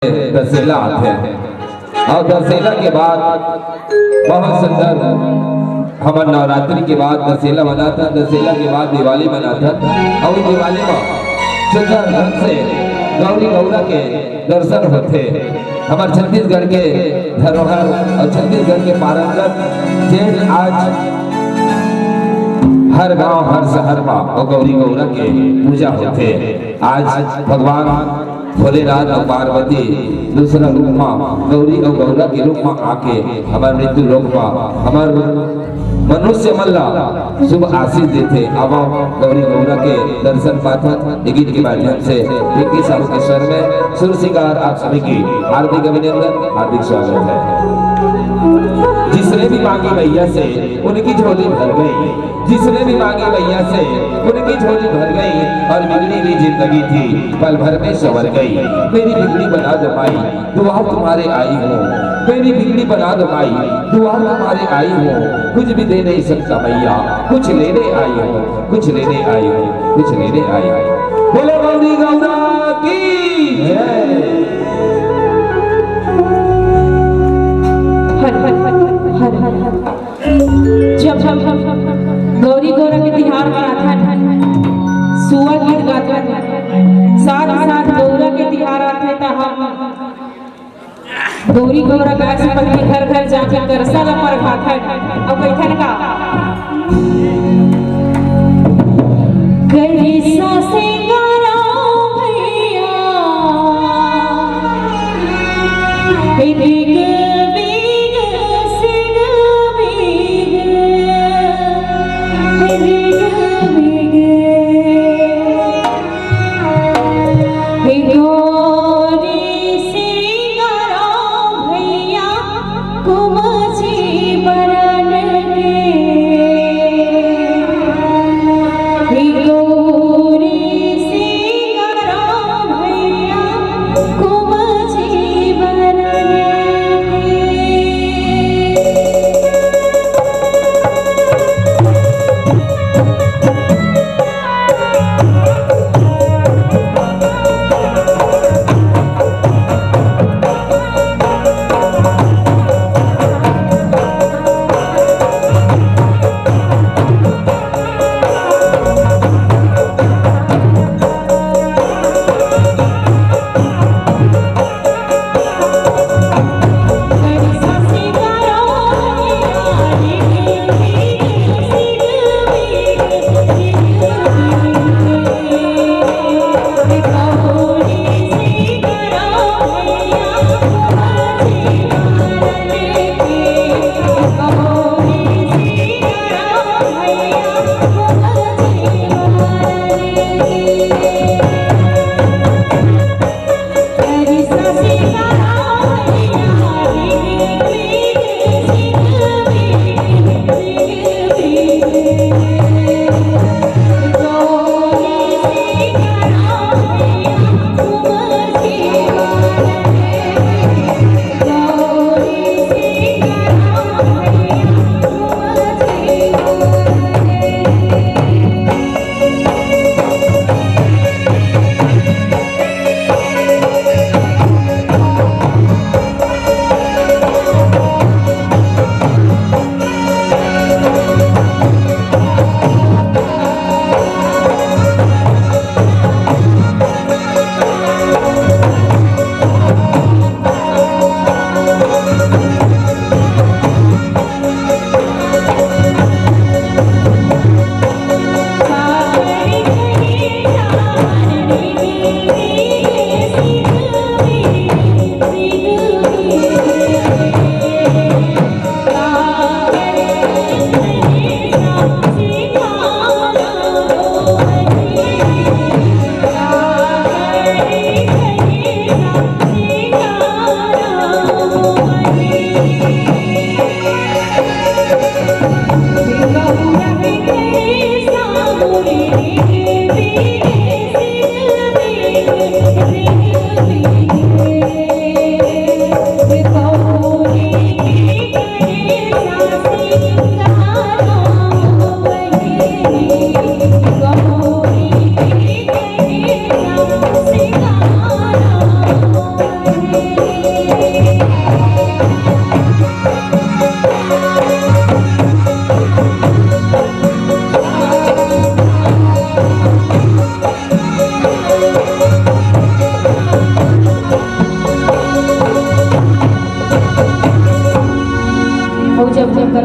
दशहरा आते हैं और दशहरा के बाद बहुत सुंदर हमारे नवरात्रि के बाद दशहरा बना था। दशहरा के बाद दिवाली बना था और दिवाली में सुंदर ढंग से गौरी गौरा के दर्शन होते। हमारे छत्तीसगढ़ के धरोहर और छत्तीसगढ़ के पारंगत जेठ आज हर गांव हर शहर में और गौरी गौरा के पूजा होते। आज भगवान भोलेनाथ और पार्वती दूसरा रूप में गौरी और गौरा के रूप में आके हमारे मृत्यु लोक में हमारे मनुष्य मल्ला शुभ आशीष देते। अब गौरी गौरा के दर्शन पाथा गीत के माध्यम से विक्की साहू के स्वर में सुर सिंगार आप सभी की हार्दिक अभिनंदन, हार्दिक स्वागत है। जिसने भी मांगी मैया से उनकी झोली भर गई, जिसने भी मांगी मैया से उनकी झोली भर गई और बिगड़ी हुई जिंदगी थी पल भर में संवर गई। मेरी बिगड़ी बना दो माई दुआ तुम्हारे आई हो, मेरी बिगड़ी बना दो माई दुआ तुम्हारे आई हो। कुछ भी दे नहीं सकता मैया कुछ लेने आई हो, कुछ लेने आई हो, कुछ लेने आई हो। बोलो गौरी गौरा की जय। जब गौरी गौरा के तिहार मनाता सुआ गीत गाता साथ साथ गौरा के तिहार आते तो हम गौरी गौरा गाय से पत्नी घर घर जाकर दर्शन पर खाते और कैथन का कैसा सिंगारा भैया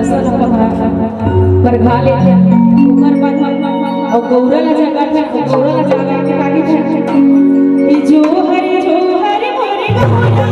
फसल पर घा ले ओकर बाद और गौरा ला जगा था गौरा ला जगा के काटी था ई जो हरे मोरे गौरा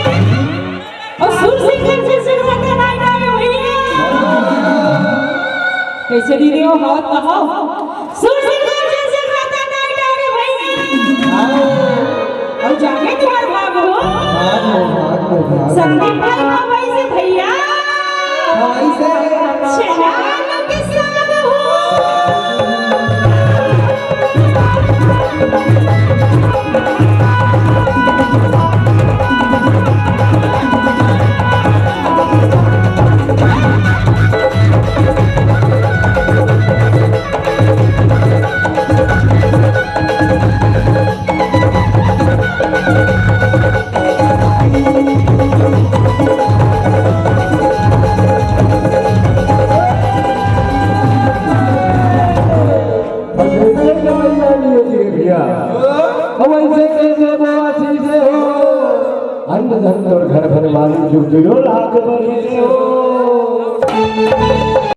और सुर सिंगर से शुरुआत नाइट आवे भैया कैसे दीदी हो हाथ कहो सुर सिंगर से शुरुआत नाइट आवे भैया और जागे तुम्हार भाग हो संदीप भाई बाबा से भैया शहनाज के संग हो घर भर वाली जो लाख बने हो